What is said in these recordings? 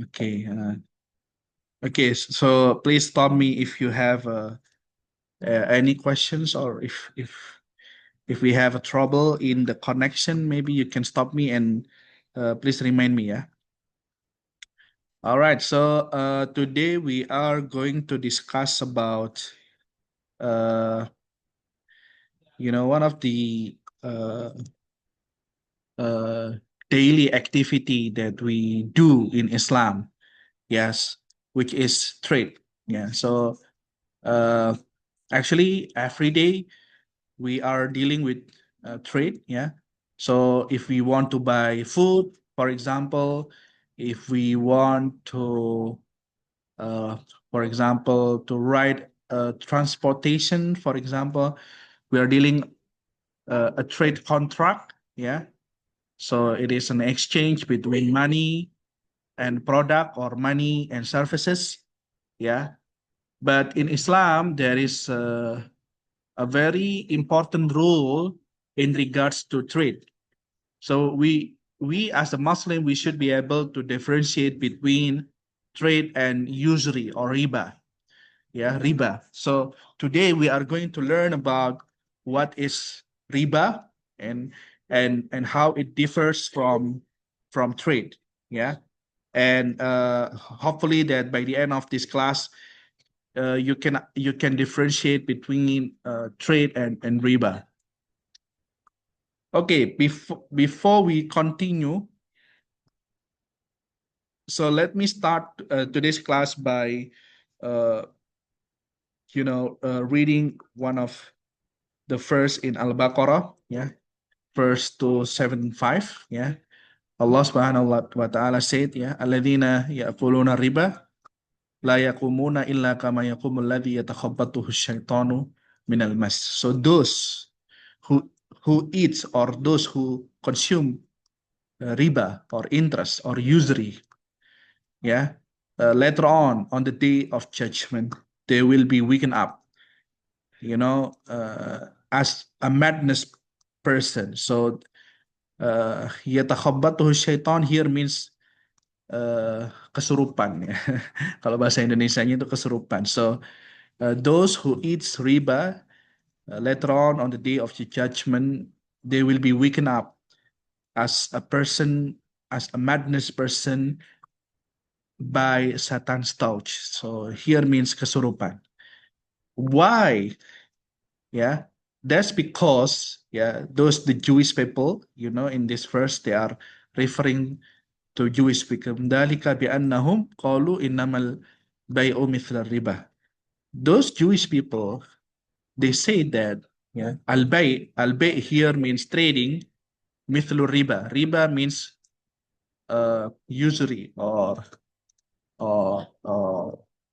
Okay. Okay. So please stop me if you have any questions, or if we have a trouble in the connection. Maybe you can stop me and please remind me. Yeah. All right. So today we are going to discuss about uh, one of the uh, daily activity that we do in Islam. Yes, which is trade. Yeah. So uh, actually, every day we are dealing with trade. Yeah. So if we want to buy food, for example, if we want to, uh, for example, to ride transportation, for example, we are dealing a trade contract. Yeah. So it is an exchange between money and product, or money and services. Yeah. But in Islam, there is a very important rule in regards to trade. So we as a Muslim, we should be able to differentiate between trade and usury, or riba. Yeah, riba. So today we are going to learn about what is riba, and and how it differs from trade. Yeah. And hopefully that by the end of this class, you can differentiate between trade and riba. Okay, before we continue, so let me start today's class by uh, reading one of the verse in Al-Baqarah, yeah, verse 275, yeah. Allah Subhanahu wa ta'ala said, yeah, alladzina ya'kuluna riba la yaqumuna illa kama yaqumul ladzi yatakhabbathu syaitanu minal mas. So those who eats, or those who consume riba, or interest, or usury, yeah, later on the day of judgment, they will be waken up, as a madness person. So yatakhabbathu syaitan here means kesurupan, ya. Kalau bahasa Indonesianya itu kesurupan. So those who eats riba, later on the day of the judgment, they will be waken up as a person, as a madness person, by Satan's touch. So here means kesurupan. Why? Yeah, that's because, yeah, those the Jewish people, in this verse they are referring to Jewish people. Dalika bi annahum qalu innamal bai'u mithla riba. Those Jewish people, they say that, yeah, al-bay' here means trading, mithlu riba. Riba means usury, or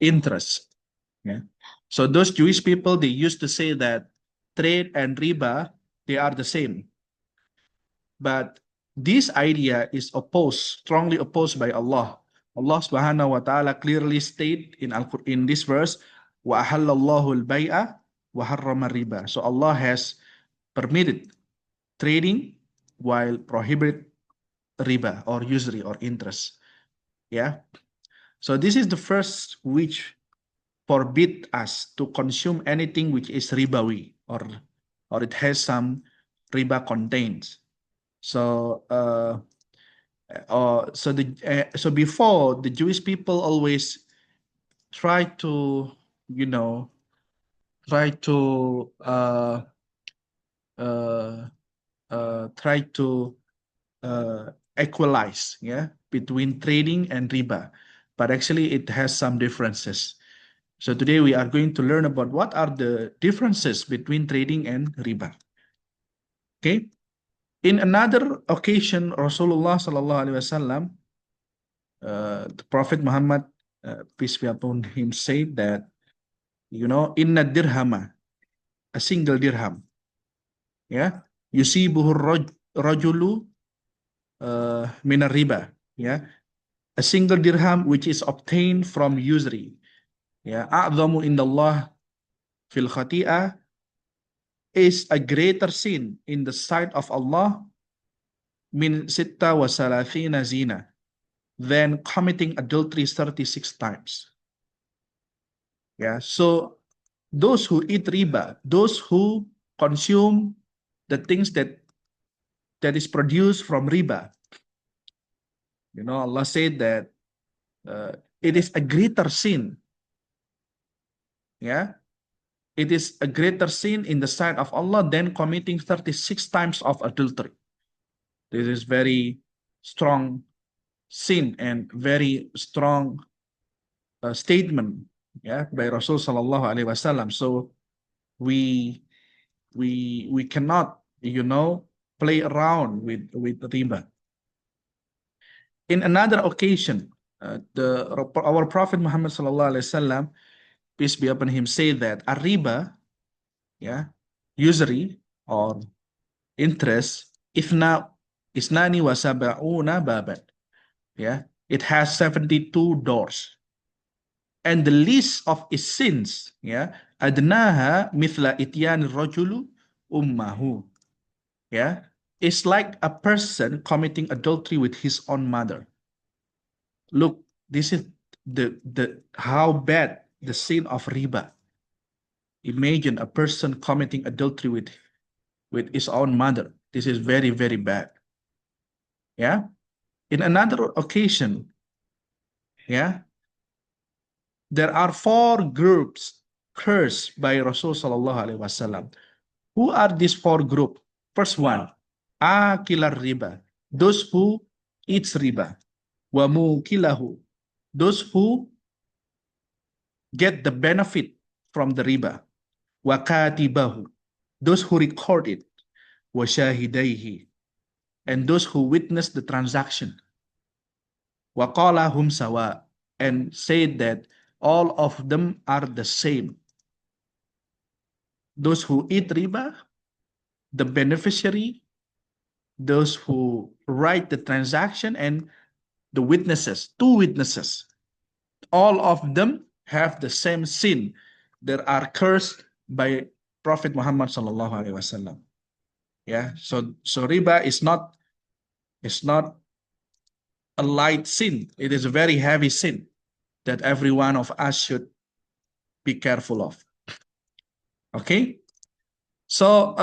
interest. Yeah. So those Jewish people, they used to say that trade and riba, they are the same. But this idea is strongly opposed by Allah. Allah Subhanahu wa Ta'ala clearly state in this verse, wa ahallallahu al-bay'a wa harrama riba. So Allah has permitted trading while prohibit riba, or usury, or interest. Yeah. So this is the first which forbid us to consume anything which is ribawi, or it has some riba contains. So so before, the Jewish people always try to, you know try to uh, try to equalize, yeah, between trading and riba, but actually it has some differences. So today we are going to learn about what are the differences between trading and riba. Okay. In another occasion, Rasulullah Sallallahu Alaihi Wasallam, the Prophet Muhammad, peace be upon him, said that, inna dirhama, a single dirham, yeah, yusibuhu rajulu minar riba, yeah, a single dirham which is obtained from usury, yeah, a'zamu indallah fil khati'ah, is a greater sin in the sight of Allah min sitta wa salathina zina, then committing adultery 36 times. Yeah, so those who eat riba, those who consume the things that is produced from riba, Allah said that it is a greater sin. Yeah, it is a greater sin in the sight of Allah than committing 36 times of adultery. This is very strong sin and very strong statement, yeah, by Rasul Sallallahu Alaihi Wasallam. So we cannot, play around with riba. In another occasion, our Prophet Muhammad Sallallahu Alaihi Wasallam, peace be upon him, say that a riba, yeah, usury or interest, isnani wa sab'una baban, yeah, it has 72 doors, and the least of its sins, yeah, adnaha mithla ityan rajulu ummahu, yeah, it's like a person committing adultery with his own mother. Look, this is the how bad the sin of riba. Imagine a person committing adultery with his own mother. This is very, very bad. Yeah. In another occasion, yeah, there are 4 groups cursed by Rasul Sallallahu Alaihi Wasallam. Who are these 4 groups? First one, akilar riba, those who eats riba. Wa mukilahu, those who get the benefit from the riba. Wa katibahu, those who record it. Wa shahidaihi, and those who witness the transaction. Wa qala hum sawa, and said that all of them are the same. Those who eat riba, the beneficiary, those who write the transaction, and the witnesses, 2 witnesses, all of them have the same sin. They are cursed by Prophet Muhammad Sallallahu Alaihi Wasallam. Yeah, so riba is not a light sin. It is a very heavy sin that every one of us should be careful of. Okay, so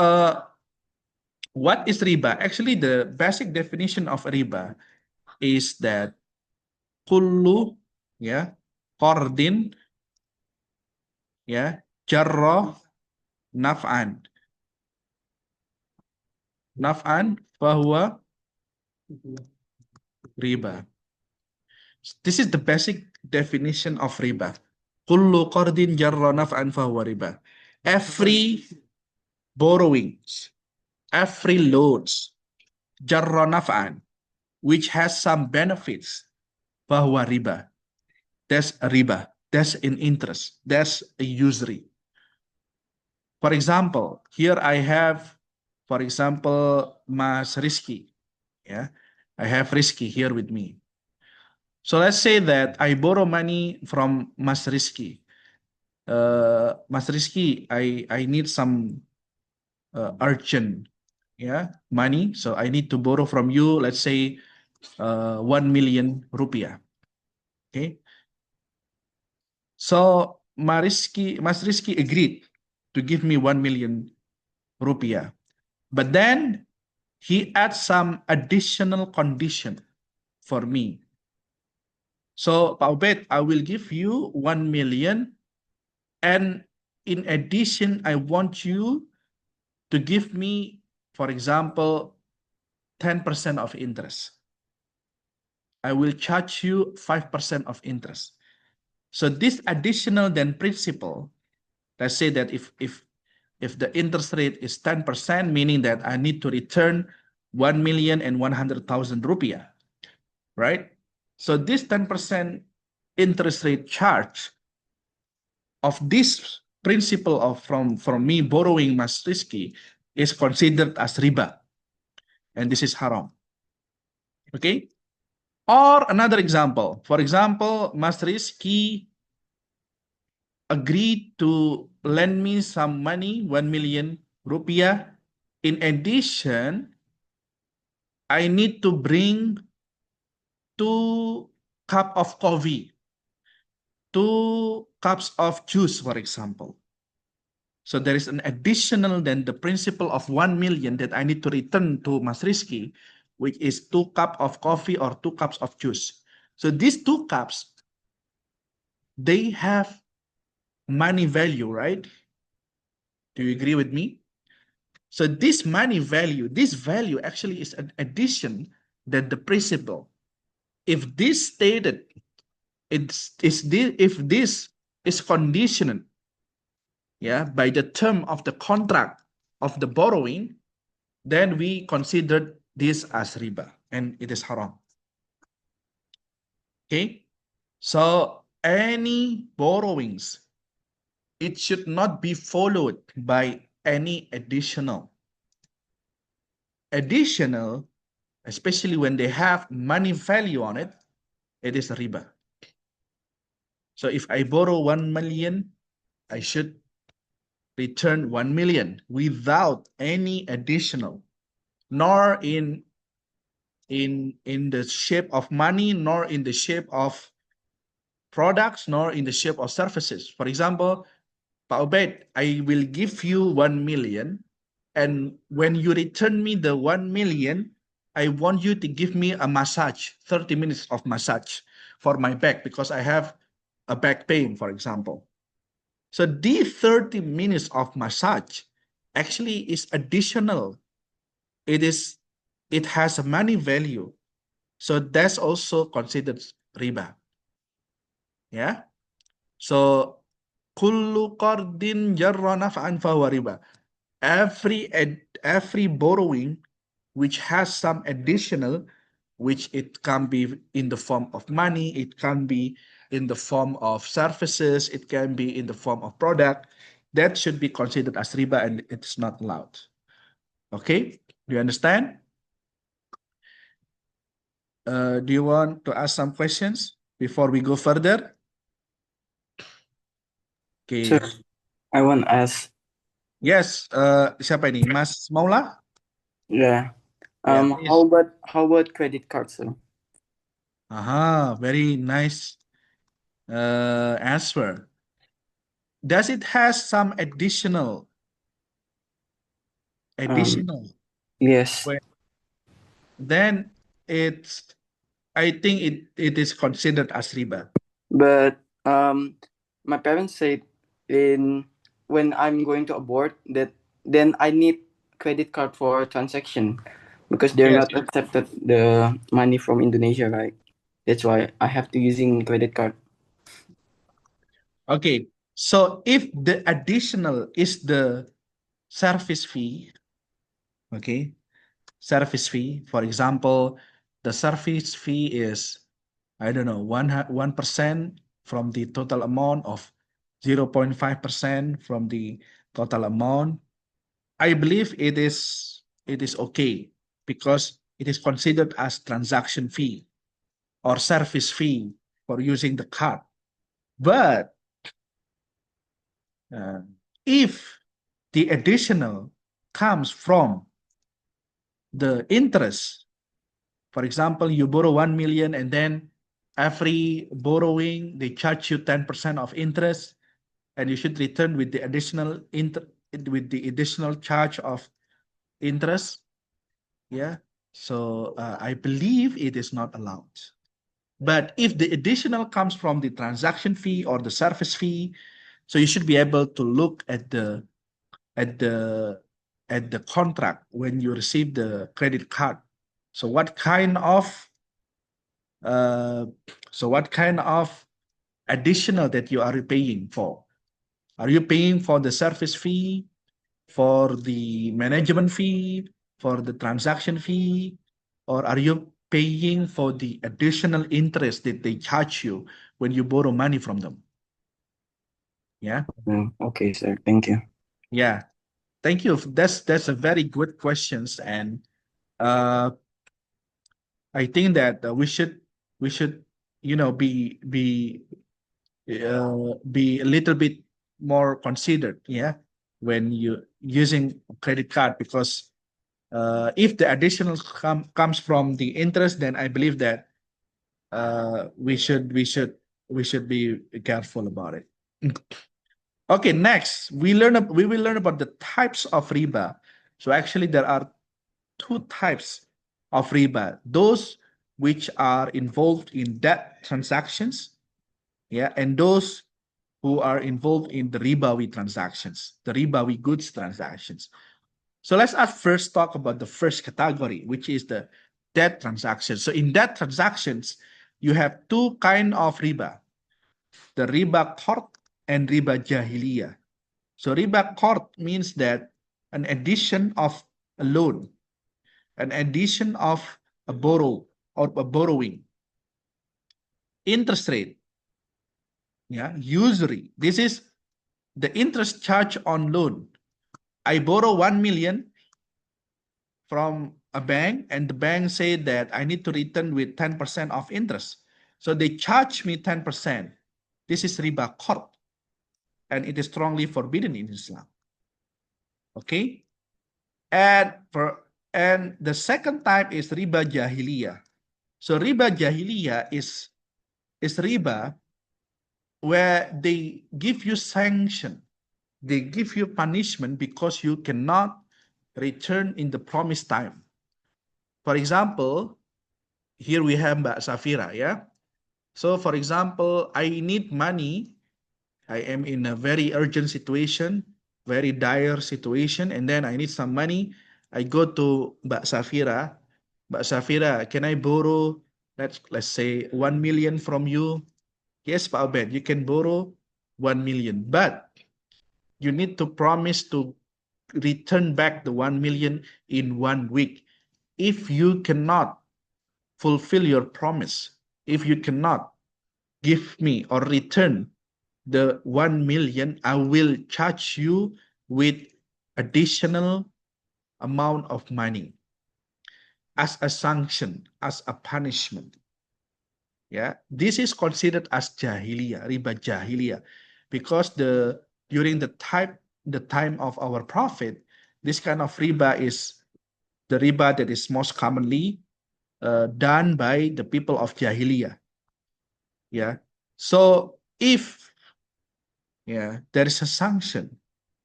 what is riba? Actually, the basic definition of riba is that kullu, yeah, qardin, yeah, jarra naf'an fahuwa riba. This is the basic definition of riba. Kullu qardin jarra naf'an fahuwa riba. Every borrowings, every loans, jarra naf'an, which has some benefits, fahuwa riba. That's a riba. That's an interest. That's a usury. For example, here I have, for example, Mas Rizky. Yeah, I have Rizky here with me. So let's say that I borrow money from Mas Rizky. Mas Rizky, I need some urgent, yeah, money. So I need to borrow from you, let's say 1 million rupiah. Okay. So Mas Rizky agreed to give me 1 million rupiah. But then he adds some additional condition for me. So, Pak Ubed, I will give you 1 million, and in addition, I want you to give me, for example, 10% of interest. I will charge you 5% of interest. So this additional then principle, let's say that if the interest rate is 10%, meaning that I need to return 1,100,000 rupiah, right? So this 10% interest rate charge of this principle of from me borrowing Mas Rizky is considered as riba, and this is haram. Okay? Or another example, for example, Mas Rizky agreed to lend me some money, 1 million rupiah. In addition, I need to bring 2 cups of coffee, 2 cups of juice, for example. So there is an additional than the principal of 1 million that I need to return to Mas Rizky, which is 2 cups of coffee or 2 cups of juice. So these 2 cups, they have money value, right? Do you agree with me? So this money value, this value actually is an addition than the principal. If this stated, if this is conditioned, yeah, by the term of the contract of the borrowing, then we consider this as riba and it is haram. Okay, so any borrowings, it should not be followed by any additional, especially when they have money value on it, it is a riba. So if I borrow 1 million, I should return 1 million without any additional, nor in the shape of money, nor in the shape of products, nor in the shape of services. For example, Pak Obed, I will give you 1 million, and when you return me the 1 million, I want you to give me a massage, 30 minutes of massage for my back because I have a back pain, for example. So these 30 minutes of massage actually is additional. It has a money value. So that's also considered riba. Yeah. So kullu qardin jarra naf'an fahuwa riba. Every borrowing which has some additional, which it can be in the form of money, it can be in the form of services, it can be in the form of product, that should be considered as riba and it's not allowed. Okay, do you understand? Do you want to ask some questions before we go further? So Okay. I want to ask, Yes, siapa ini? Mas Maula? yeah, Yeah, please. how about credit cards? So Aha, very nice answer. Does it has some additional? um, Additional? yes, Well, then it's, I think it is considered as riba. but my parents said in when I'm going to abroad that then I need credit card for transaction because they're Yes. not accepted the money from Indonesia, right? That's why I have to using credit card. Okay. So if the additional is the service fee, okay, service fee, for example, the service fee is, I don't know, 1% from the total amount of 0.5% from the total amount. I believe it is okay because it is considered as transaction fee or service fee for using the card. But if the additional comes from the interest, for example, you borrow 1 million and then every borrowing they charge you 10% of interest, and you should return with the additional charge of interest. Yeah. So I believe it is not allowed. But if the additional comes from the transaction fee or the service fee, so you should be able to look at the at the at the contract when you receive the credit card. So what kind of uh, additional that you are paying for? Are you paying for the service fee, for the management fee, for the transaction fee, or are you paying for the additional interest that they charge you when you borrow money from them? Yeah, Okay, sir. Thank you. yeah. Thank you. That's a very good questions, and uh, I think that we should be a little bit more considered, yeah, when you using credit card because If the additional comes from the interest, then I believe that we should be careful about it. Okay, next we will learn about the types of riba. So actually, there are two types of riba: those which are involved in debt transactions, yeah, and those who are involved in the ribawi transactions, the ribawi goods transactions. So let's first talk about the first category, which is the debt transactions. So in debt transactions, you have two kind of riba: the riba qard and riba jahiliyah. So riba qard means that an addition of a loan, an addition of a borrow or a borrowing, interest rate, yeah, usury. This is the interest charge on loan. I borrow 1 million from a bank, and the bank said that I need to return with 10% of interest. So they charge me 10%. This is riba qard, and it is strongly forbidden in Islam. Okay? And the second type is riba jahiliyah. So riba jahiliyah is riba where they give you sanction, they give you punishment because you cannot return in the promised time. For example, here we have Mbak Safira, yeah. So for example, I need money. I am in a very urgent situation, very dire situation, and then I need some money. I go to Mbak Safira. Mbak Safira, can I borrow, let's say 1 million from you? Yes, Pak Obed, you can borrow 1 million, but you need to promise to return back the 1 million in 1 week. If you cannot fulfill your promise, if you cannot give me or return the 1 million, I will charge you with additional amount of money as a sanction, as a punishment. Yeah, this is considered as jahiliyah, riba jahiliyah, because during the time of our prophet, this kind of riba is the riba that is most commonly done by the people of jahiliyah. Yeah, so if there is a sanction,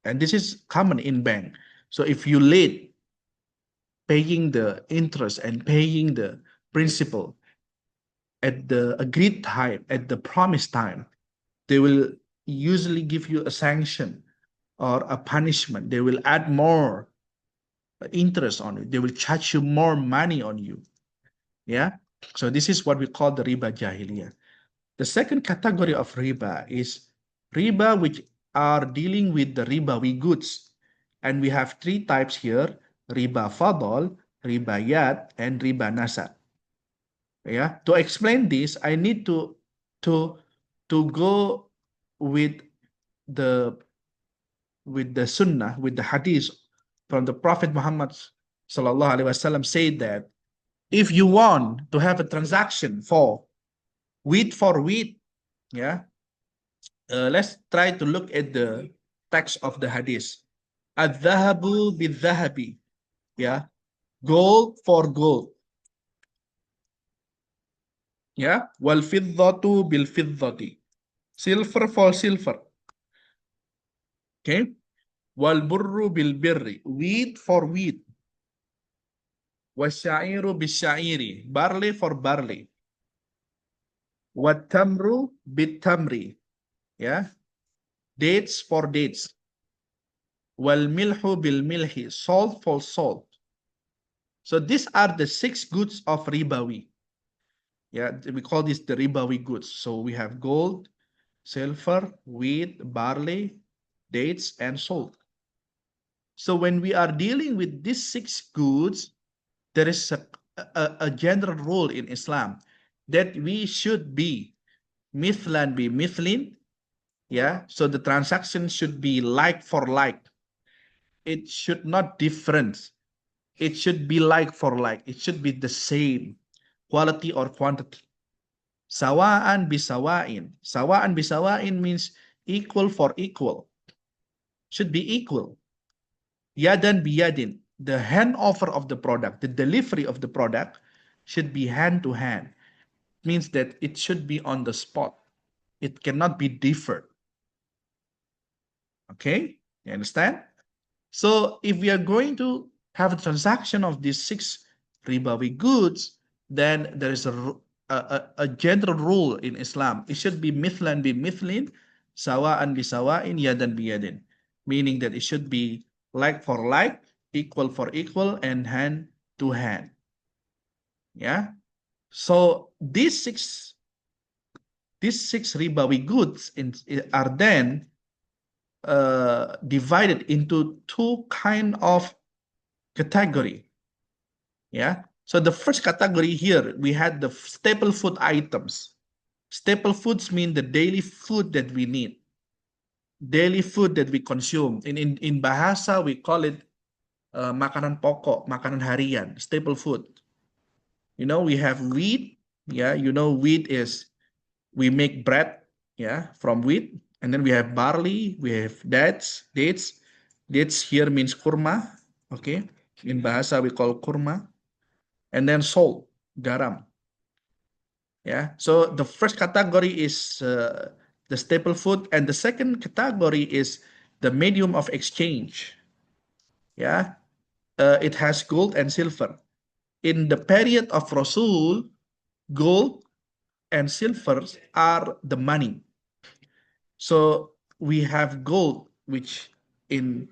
and this is common in bank. So if you late paying the interest and paying the principal at the agreed time, at the promised time, they will usually give you a sanction or a punishment. They will add more interest on it. They will charge you more money on you. Yeah. So this is what we call the riba jahiliyah. The second category of riba is riba which are dealing with the ribawi goods. And we have three types here: riba fadl, riba yad, and riba nasa. Yeah. To explain this, I need to go with the sunnah, with the hadith from the Prophet Muhammad sallallahu alaihi wasallam, said that if you want to have a transaction for wheat for wheat, yeah, let's try to look at the text of the hadith. Adh-dhahabu bidh-dhahabi, yeah, gold for gold, yeah, wal fiddatu bil fiddati, silver for silver, okay, wal burru bil birri, wheat for wheat, wasyairu bis syairi, barley for barley, wat tamru bit tamri, yeah, dates for dates, wal milhu bil milhi, salt for salt. So these are the 6 goods of ribawi. Yeah, we call this the ribawi goods. So we have gold, silver, wheat, barley, dates, and salt. So when we are dealing with these 6 goods, there is a general rule in Islam that we should be mithlan bi mithlin. Yeah, so the transaction should be like for like. It should not different. It should be like for like. It should be the same quality or quantity. Sawaan bisawain. Sawaan bisawain means equal for equal. Should be equal. Yadan biyadin. the handover of the product, the delivery of the product should be hand to hand. Means that it should be on the spot. It cannot be deferred. Okay, you understand? So if we are going to have a transaction of these 6 ribawi goods, then there is a general rule in Islam. It should be mithlan bi mithlin, sawa'an bi sawa'in, yadan bi yadin. Meaning that it should be like for like, equal for equal, and hand to hand. Yeah. So these six ribawi goods are then divided into 2 kind of category. Yeah. So the first category here, we had the staple food items. Staple foods mean the daily food that we need, daily food that we consume. In bahasa, we call it makanan pokok, makanan harian, staple food. You know, we have wheat. Yeah, you know, wheat is, we make bread, yeah, from wheat. And then we have barley, we have dates. Dates here means kurma. Okay. In bahasa, we call kurma. And then salt, garam. Yeah. So the first category is the staple food, and the second category is the medium of exchange. Yeah. It has gold and silver. In the period of Rasul, gold and silver are the money. So we have gold, which in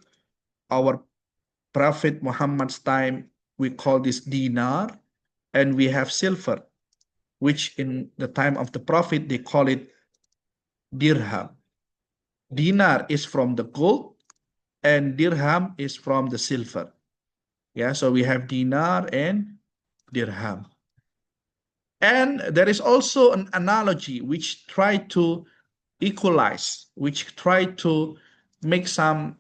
our Prophet Muhammad's time, we call this dinar, and we have silver, which in the time of the Prophet, they call it dirham. Dinar is from the gold, and dirham is from the silver. Yeah, so we have dinar and dirham. And there is also an analogy which try to equalize, which try to make some,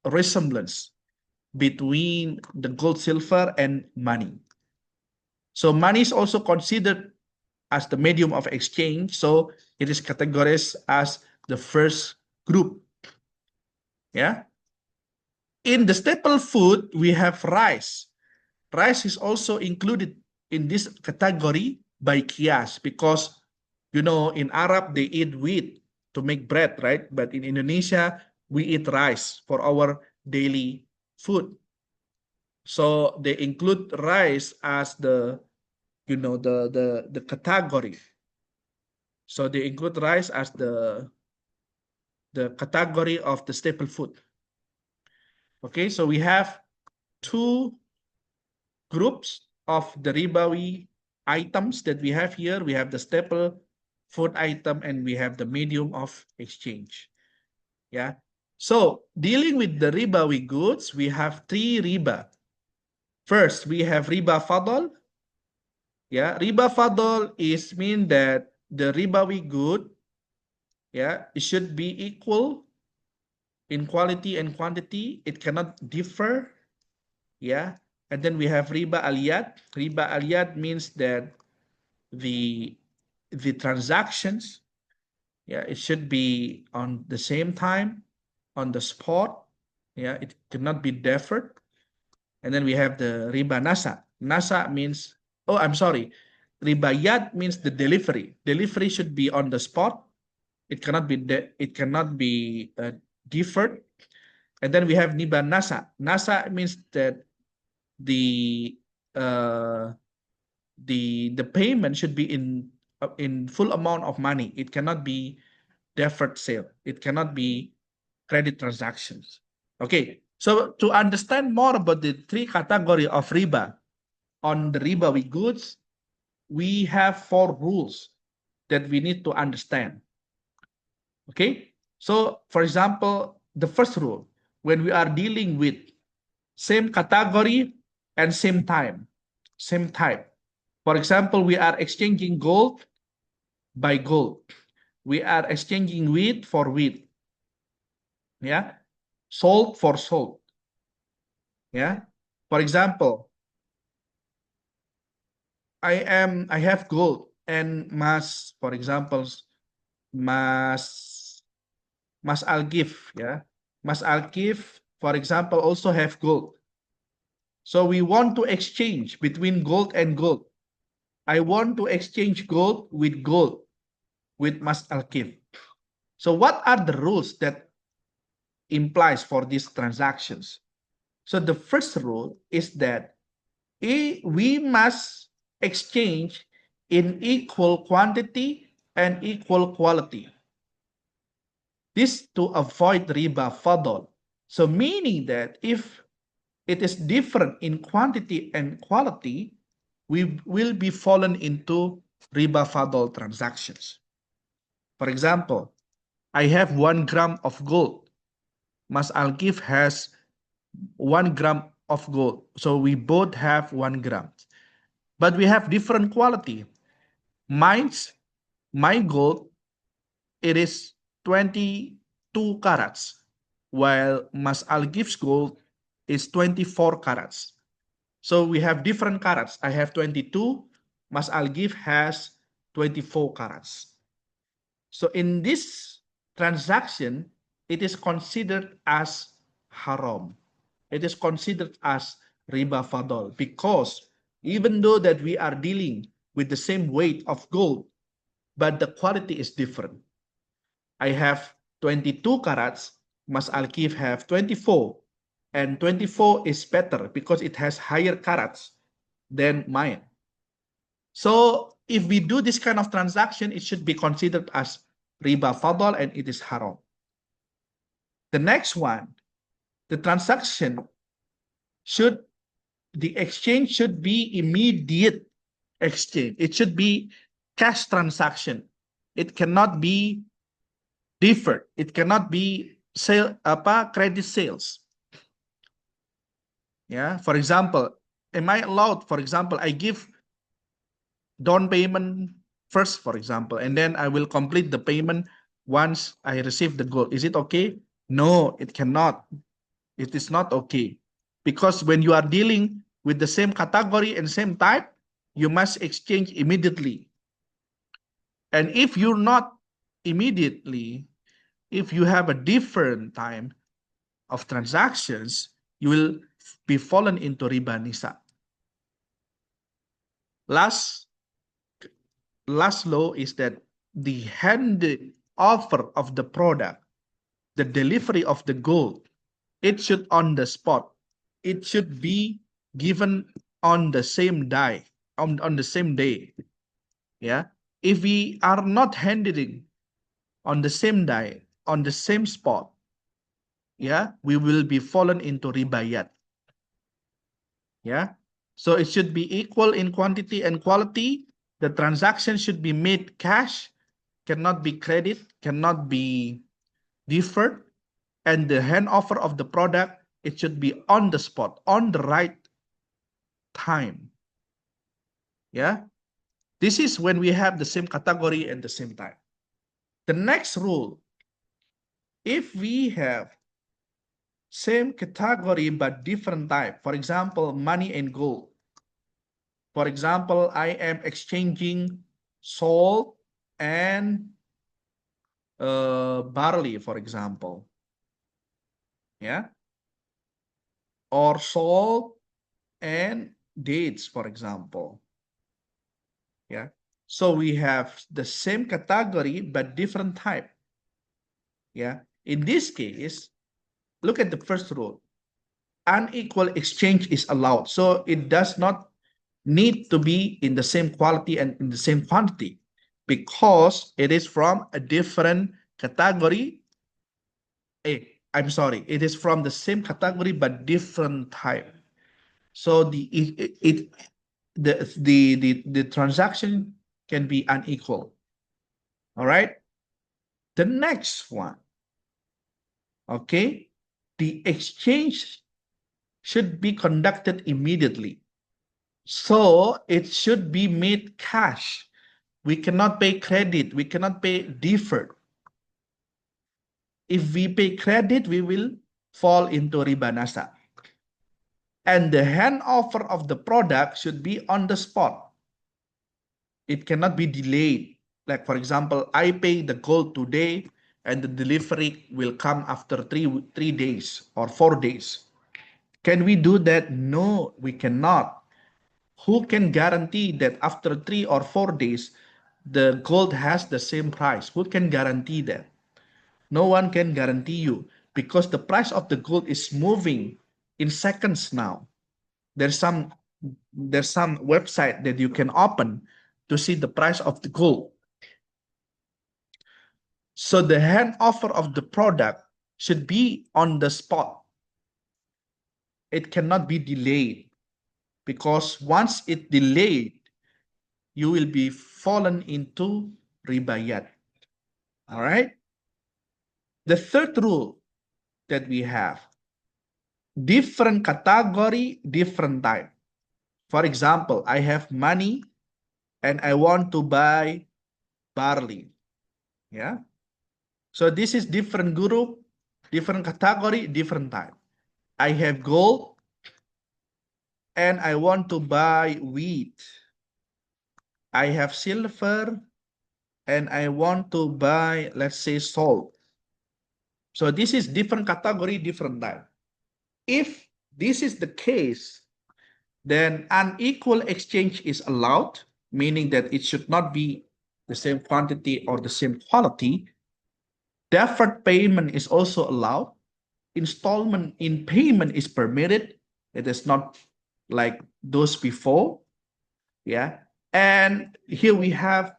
resemblance between the gold, silver, and money. So money is also considered as the medium of exchange. So it is categorized as the first group. Yeah. In the staple food, we have rice. Rice is also included in this category by qiyas because, in Arab, they eat wheat to make bread, right? But in Indonesia, we eat rice for our daily food. So they include rice as the category. So they include rice as the category of the staple food. Okay, so we have 2 groups of the ribawi items that we have here. We have the staple food item and we have the medium of exchange. Yeah. So dealing with the ribawi goods, we have 3 riba. First, we have riba fadl. Yeah, riba fadl is mean that the ribawi good, yeah, it should be equal in quality and quantity. It cannot differ. Yeah. And then we have riba aliyat. Riba aliyat means that the transactions, yeah, it should be on the same time, on the spot. Yeah, it cannot be deferred. And then we have the riba nasa. Nasa means, oh, I'm sorry. Ribayat means the delivery. Delivery should be on the spot. It cannot be deferred. And then we have riba nasa. Nasa means that the payment should be in full amount of money. It cannot be deferred sale. It cannot be credit transactions. Okay, so to understand more about the 3 category of riba on the ribawi goods, we have 4 rules that we need to understand. Okay, so for example, the first rule, when we are dealing with same category and same time, same type. For example, we are exchanging gold by gold. We are exchanging wheat for wheat. Yeah. Salt for salt. Yeah. For example, I have gold and for example, Mas Algif, yeah. Mas Algif for example, also have gold. So we want to exchange between gold and gold. I want to exchange gold with Mas Alkif. So what are the rules that implies for these transactions? So the first rule is that we must exchange in equal quantity and equal quality. This to avoid riba fadl. So meaning that if it is different in quantity and quality, we will be fallen into riba fadl transactions. For example, I have 1 gram of gold. Mas Alkif has 1 gram of gold. So we both have 1 gram. But we have different quality. My gold, it is 22 carats, while Mas Alkif's gold is 24 carats. So we have different carats. I have 22, Mas Alkif has 24 carats. So in this transaction, it is considered as haram. It is considered as riba fadl because even though that we are dealing with the same weight of gold, but the quality is different. I have 22 carats, Mas Alkif have 24, and 24 is better because it has higher carats than mine. So if we do this kind of transaction, it should be considered as riba fadl and it is haram. The next one, the transaction the exchange should be immediate exchange. It should be cash transaction. It cannot be deferred. It cannot be credit sales. Yeah, for example, am I allowed, for example, I give down payment first, for example, and then I will complete the payment once I receive the gold. Is it okay? No, it cannot. It is not okay. Because when you are dealing with the same category and same type, you must exchange immediately. And if you're not immediately, if you have a different time of transactions, you will be fallen into riba nisa. Last law is that the hand offer of the product, the delivery of the gold, it should on the spot. It should be given on the same day, on the same day. Yeah. If we are not handling on the same day, on the same spot, yeah, we will be fallen into ribayat. Yeah. So it should be equal in quantity and quality. The transaction should be made cash, cannot be credit, cannot be deferred. And the hand offer of the product, it should be on the spot, on the right time. Yeah. This is when we have the same category and the same time. The next rule, if we have same category but different type, for example, money and gold. For example, I am exchanging salt and barley, for example. Yeah. Or salt and dates, for example. Yeah. So we have the same category but different type. Yeah. In this case, look at the first rule. Unequal exchange is allowed. So it does not need to be in the same quality and in the same quantity because it is from a different category. I'm sorry, it is from the same category but different type. So the transaction can be unequal. All right. The next one. Okay. The exchange should be conducted immediately. So it should be made cash. We cannot pay credit. We cannot pay deferred. If we pay credit, we will fall into riba nasa. And the hand offer of the product should be on the spot. It cannot be delayed. Like, for example, I pay the gold today and the delivery will come after 3 days or 4 days. Can we do that? No, we cannot. Who can guarantee that after 3 or 4 days, the gold has the same price? Who can guarantee that? No one can guarantee you because the price of the gold is moving in seconds now. There's some website that you can open to see the price of the gold. So the handover of the product should be on the spot. It cannot be delayed because once it delayed, you will be fallen into ribayat. All right. The third rule that we have, different category, different type. For example, I have money and I want to buy barley. Yeah. So this is different group, different category, different type. I have gold and I want to buy wheat. I have silver and I want to buy, let's say, salt. So this is different category, different type. If this is the case, then unequal exchange is allowed, meaning that it should not be the same quantity or the same quality. Deferred payment is also allowed. Installment in payment is permitted. It is not like those before. Yeah. And here we have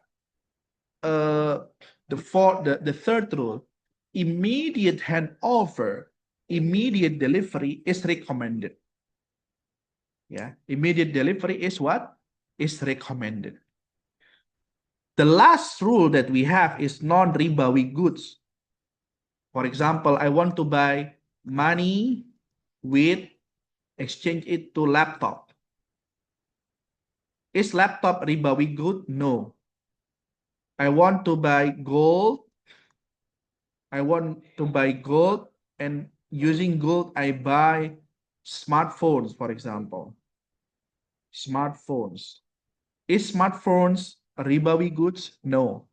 the third rule, immediate handover, immediate delivery is recommended. Yeah, immediate delivery is what? Is recommended. The last rule that we have is non-ribawi goods. For example, I want to buy money with exchange it to laptop. Is laptop ribawi good? No. I want to buy gold. I want to buy gold, and using gold, I buy smartphones, for example. Smartphones. Is smartphones ribawi goods? No.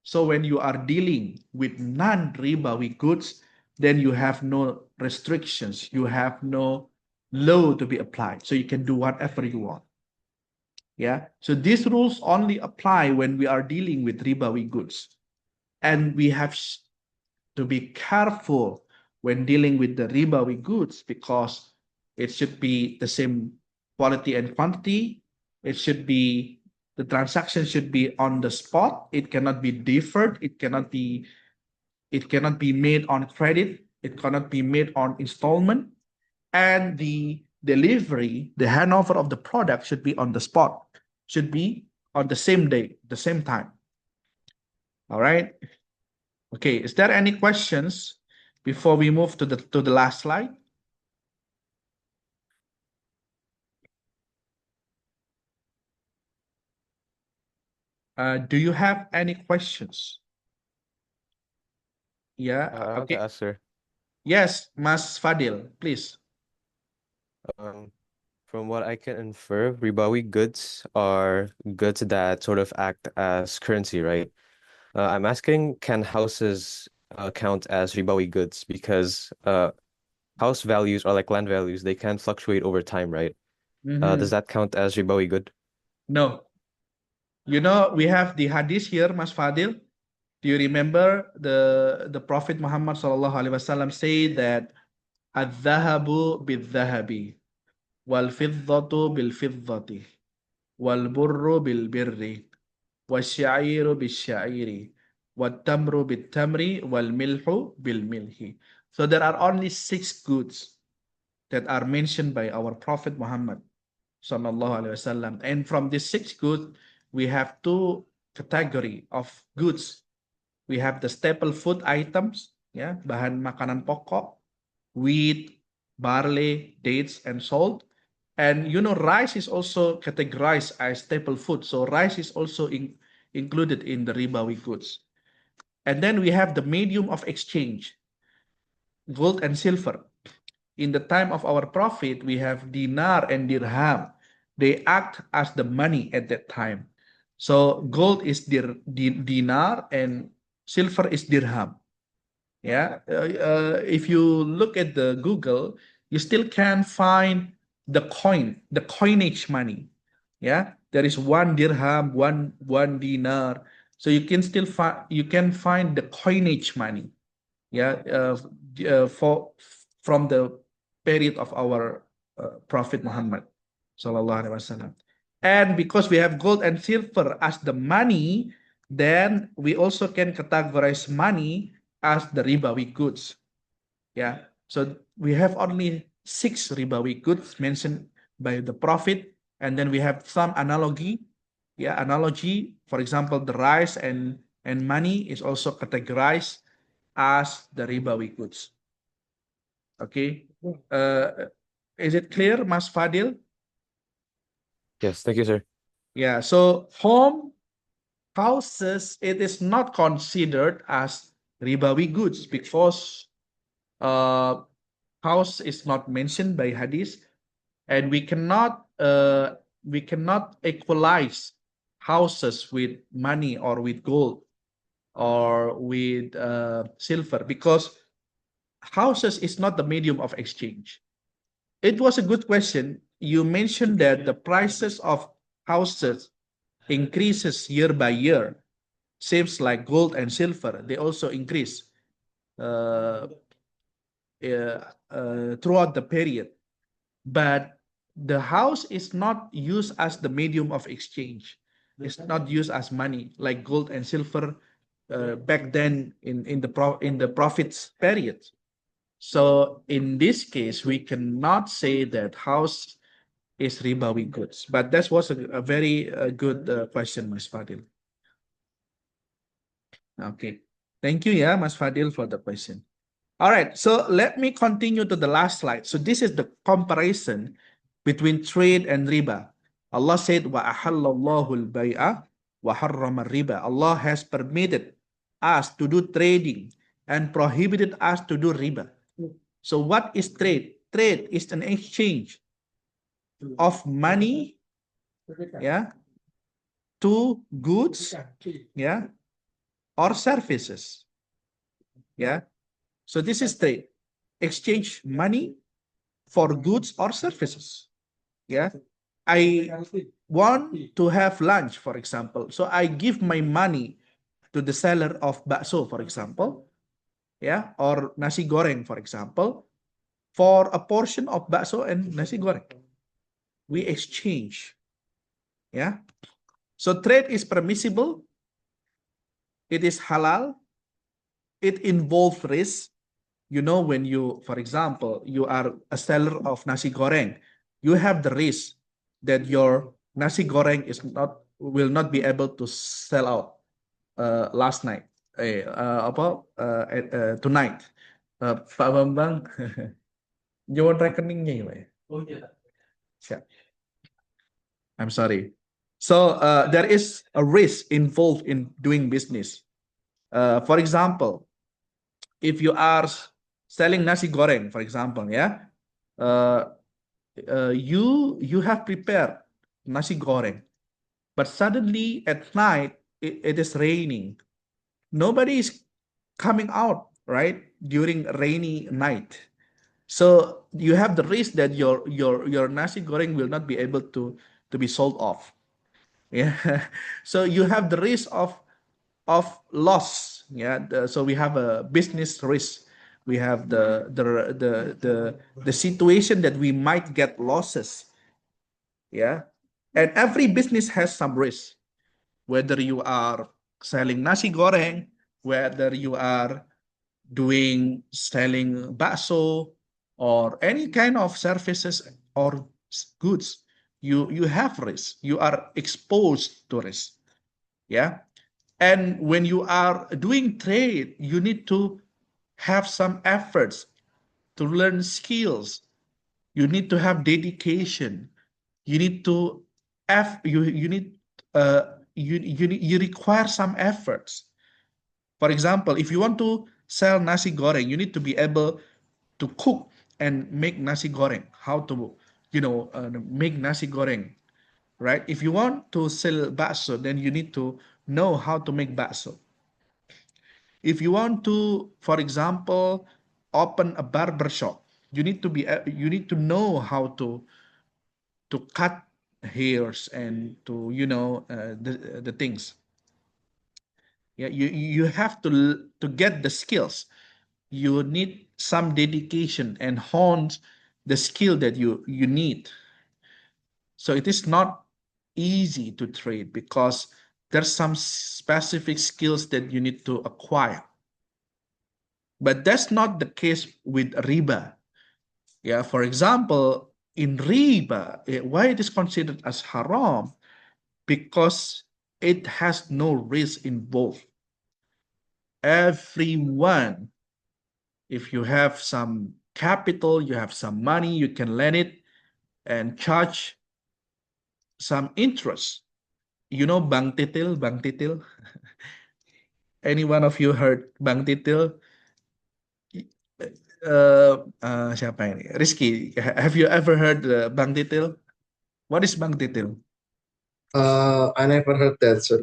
So when you are dealing with non-ribawi goods, then you have no restrictions. You have no law to be applied. So you can do whatever you want. Yeah. So these rules only apply when we are dealing with ribawi goods. And we have to be careful when dealing with the ribawi goods because it should be the same quality and quantity. It should be, the transaction should be on the spot. It cannot be deferred. It cannot be made on credit. It cannot be made on installment. And the delivery, the handover of the product should be on the spot, should be on the same day, the same time. All right. Okay, is there any questions before we move to the last slide? Do you have any questions? Yeah, I want to okay. ask, sir. Yes, Mas Fadil, please. From what I can infer, ribawi goods are goods that sort of act as currency, right? I'm asking, can houses count as ribawi goods? Because house values or like land values, they can fluctuate over time, right? Does that count as ribawi good? No. You know, we have the hadith here, Mas Fadil. Do you remember the Prophet Muhammad sallallahu alaihi wasallam say that al-dhahabu bil-dhahabi wal-fiddatu bil-fiddati wal-burru bil-birri wasyairu bil-syairi wat-tamru bil-tamri wal-milhu bil-milhi. So there are only 6 goods that are mentioned by our Prophet Muhammad sallallahu alaihi wasallam. And from these 6 goods, we have 2 category of goods. We have the staple food items, ya, bahan makanan pokok, wheat, barley, dates, and salt. And you know, rice is also categorized as staple food. So rice is also included in the ribawi goods. And then we have the medium of exchange, gold and silver. In the time of our Prophet, we have dinar and dirham. They act as the money at that time. So gold is dinar and silver is dirham. Yeah, if you look at the Google, you still can find the coinage money. Yeah, there is 1 dirham, one dinar. So you can find the coinage money. Yeah, for from the period of our Prophet Muhammad Sallallahu Alaihi Wasallam. And because we have gold and silver as the money, then we also can categorize money as the ribawi goods. Yeah. So we have only 6 ribawi goods mentioned by the Prophet, and then we have some analogy. Yeah, analogy. For example, the rice and money is also categorized as the ribawi goods. Okay. Is it clear, Mas Fadil? Yes, thank you, sir. Yeah. So houses, it is not considered as ribawi goods because house is not mentioned by hadith, and we cannot equalize houses with money or with gold or with silver, because houses is not the medium of exchange. It was a good question. You mentioned that the prices of houses increases year by year. Seems like gold and silver, they also increase uh, throughout the period. But the house is not used as the medium of exchange. It's not used as money like gold and silver back then in the Prophet's period. So in this case, we cannot say that house is ribawi goods. But that was a very good question, Mas Fadil. Okay. Thank you, yeah, Mas Fadil, for the question. All right, so let me continue to the last slide. So this is the comparison between trade and riba. Allah said, وَأَحَلَّ اللَّهُ الْبَيْعَ وَحَرَّمَ الرِّبَى. Allah has permitted us to do trading and prohibited us to do riba. So what is trade? Trade is an exchange of money, yeah, to goods, yeah, or services, yeah. So this is trade. Exchange money for goods or services. Yeah. I want to have lunch, for example. So I give my money to the seller of bakso, for example. Yeah. Or nasi goreng, for example, for a portion of bakso and nasi goreng. We exchange. Yeah. So trade is permissible. It is halal. It involves risk. You know, when you, for example, you are a seller of nasi goreng, you have the risk that your nasi goreng will not be able to sell out last night, tonight. Pak Bambang, jangan rekeningnya ya, Pak ya? Oh iya. Siap. I'm sorry. So there is a risk involved in doing business. For example, if you are selling nasi goreng, for example, yeah, you have prepared nasi goreng, but suddenly at night it is raining. Nobody is coming out, right, during rainy night. So you have the risk that your nasi goreng will not be able to be sold off. Yeah. So you have the risk of loss. Yeah. So we have a business risk. We have the situation that we might get losses. Yeah. And every business has some risk, whether you are selling nasi goreng, whether you are doing selling bakso or any kind of services or goods. You have risk. You are exposed to risk. Yeah. And when you are doing trade, you need to have some efforts to learn skills. You need to have dedication. You need to you need you require some efforts. For example, if you want to sell nasi goreng, you need to be able to cook and make nasi goreng. How to make nasi goreng, right? If you want to sell bakso, then you need to know how to make bakso. If you want to, for example, open a barber shop, you need to know how to cut hairs and to the things. Yeah, you have to get the skills. You need some dedication and hone the skill that you need. So it is not easy to trade because there's some specific skills that you need to acquire. But that's not the case with riba. Yeah, for example, in riba, why it is considered as haram? Because it has no risk involved. Everyone, if you have some capital, you have some money, you can lend it and charge some interest. You know Bank Titil, Bank Titil? Any one of you heard Bank Titil? Siapa ini? Rizky, have you ever heard Bank Titil? What is Bank Titil? I never heard that, sir.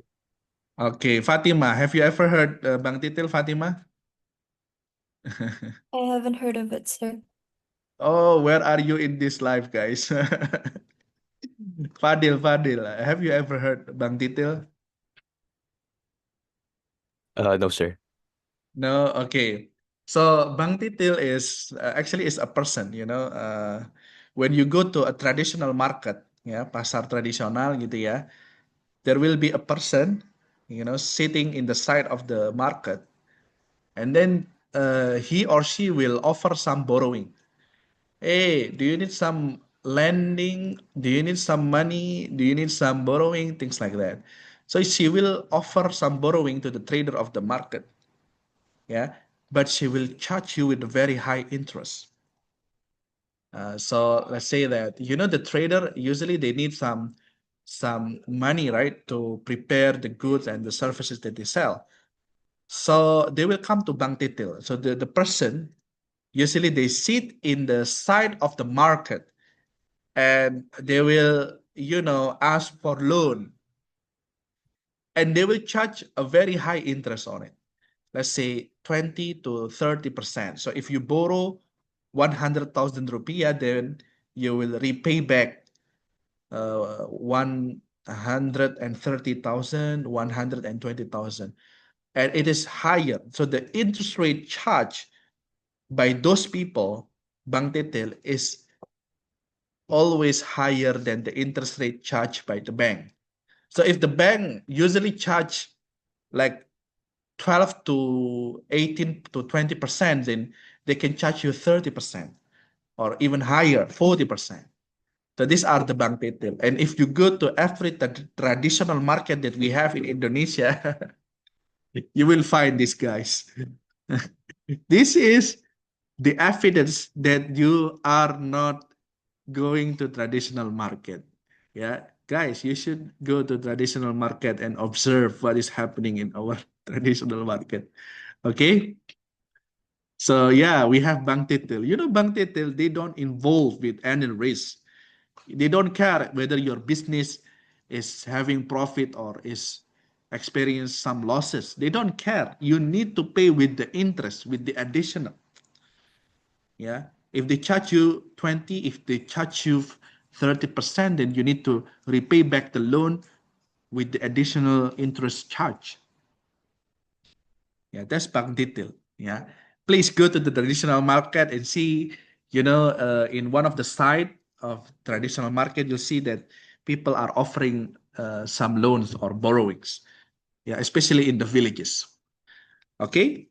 Okay, Fatima, have you ever heard Bank Titil, Fatima? I haven't heard of it, sir. Oh, where are you in this life, guys? Fadil, have you ever heard Bank Titil? No, sir. No, okay. So Bang Titil is actually is a person, when you go to a traditional market, ya, pasar tradisional gitu ya, there will be a person, sitting in the side of the market, and then he or she will offer some borrowing. Hey, do you need some lending? Do you need some money? Do you need some borrowing? Things like that. So she will offer some borrowing to the trader of the market. Yeah, but she will charge you with a very high interest. So let's say that the trader usually they need some money, right, to prepare the goods and the services that they sell. So they will come to Bank Titil. So the person usually they sit in the side of the market and they will ask for loan, and they will charge a very high interest on it. Let's say 20 to 30%. So if you borrow 100,000 rupiah, then you will repay back 130,000, 120,000. And it is higher. So the interest rate charged by those people, Bank Tetel, is always higher than the interest rate charged by the bank. So if the bank usually charge like 12 to 18 to 20%, then they can charge you 30% or even higher, 40%. So these are the bank detail. And if you go to every traditional market that we have in Indonesia, you will find these guys. This is the evidence that you are not going to traditional market. Yeah, guys, you should go to traditional market and observe what is happening in our traditional market. Okay. So yeah, we have Bank Titil. Bank Titil, they don't involve with any risk. They don't care whether your business is having profit or is experience some losses. They don't care. You need to pay with the interest, with the additional. Yeah. If they charge you 20, if they charge you 30%, then you need to repay back the loan with the additional interest charge. Yeah, that's Bank Detail. Yeah. Please go to the traditional market and see, in one of the side of traditional market, you'll see that people are offering some loans or borrowings. Yeah, especially in the villages. Okay.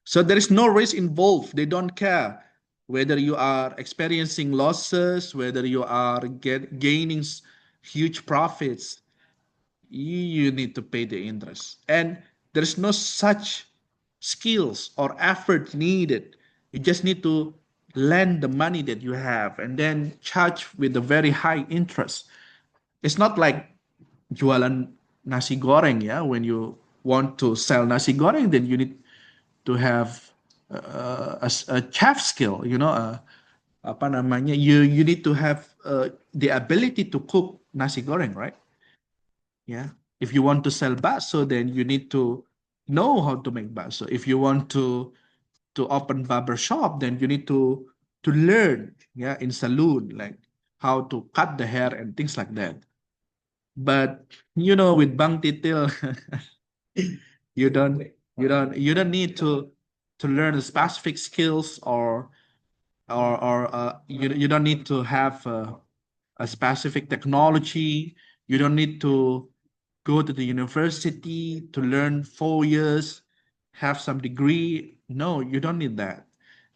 So there is no risk involved. They don't care whether you are experiencing losses, whether you are gaining huge profits. You need to pay the interest. And there's no such skills or effort needed. You just need to lend the money that you have and then charge with a very high interest. It's not like jualan nasi goreng, yeah. When you want to sell nasi goreng, then you need to have a chef skill, apa namanya, you need to have the ability to cook nasi goreng, right? Yeah. If you want to sell bakso, then you need to know how to make bakso. If you want to open barber shop, then you need to learn, yeah, in saloon, like how to cut the hair and things like that. But with Bang Titil, you don't need to learn the specific skills, or you don't need to have a specific technology. You don't need to go to the university to learn 4 years, have some degree. No, you don't need that.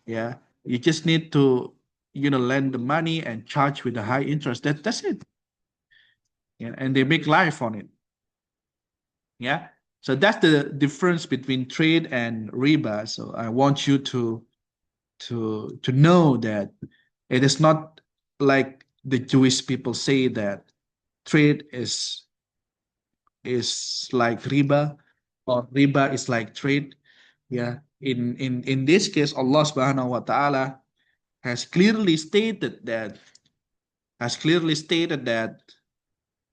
Yeah, you just need to lend the money and charge with a high interest. That's it. Yeah, and they make life on it. Yeah, so that's the difference between trade and riba. So I want you to know that it is not like the Jewish people say that trade is like riba, or riba is like trade. Yeah, in this case, Allah Subhanahu wa Taala has clearly stated that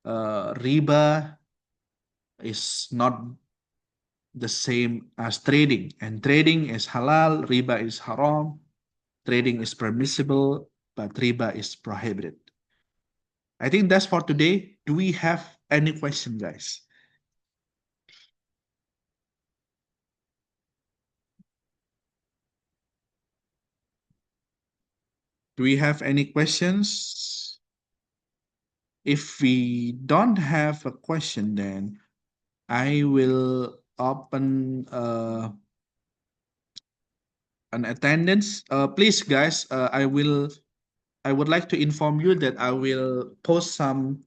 riba is not the same as trading, and trading is halal, riba is haram. Trading is permissible, but riba is prohibited. I think that's for today. Do we have any question, guys? Do we have any questions? If we don't have a question, then I will open an attendance. Please, guys, I would like to inform you that I will post some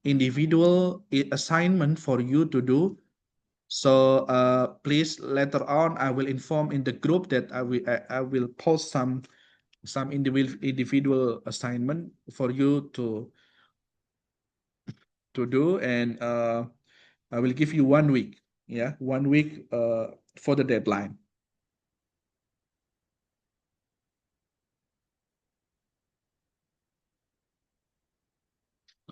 individual assignment for you to do. So please, later on, I will inform in the group that I will post some individual assignment for you to do, and I will give you 1 week. Yeah, 1 week for the deadline.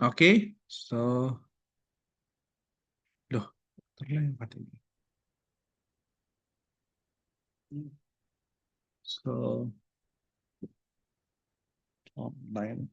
Okay, so loh, terlempar ini. So online.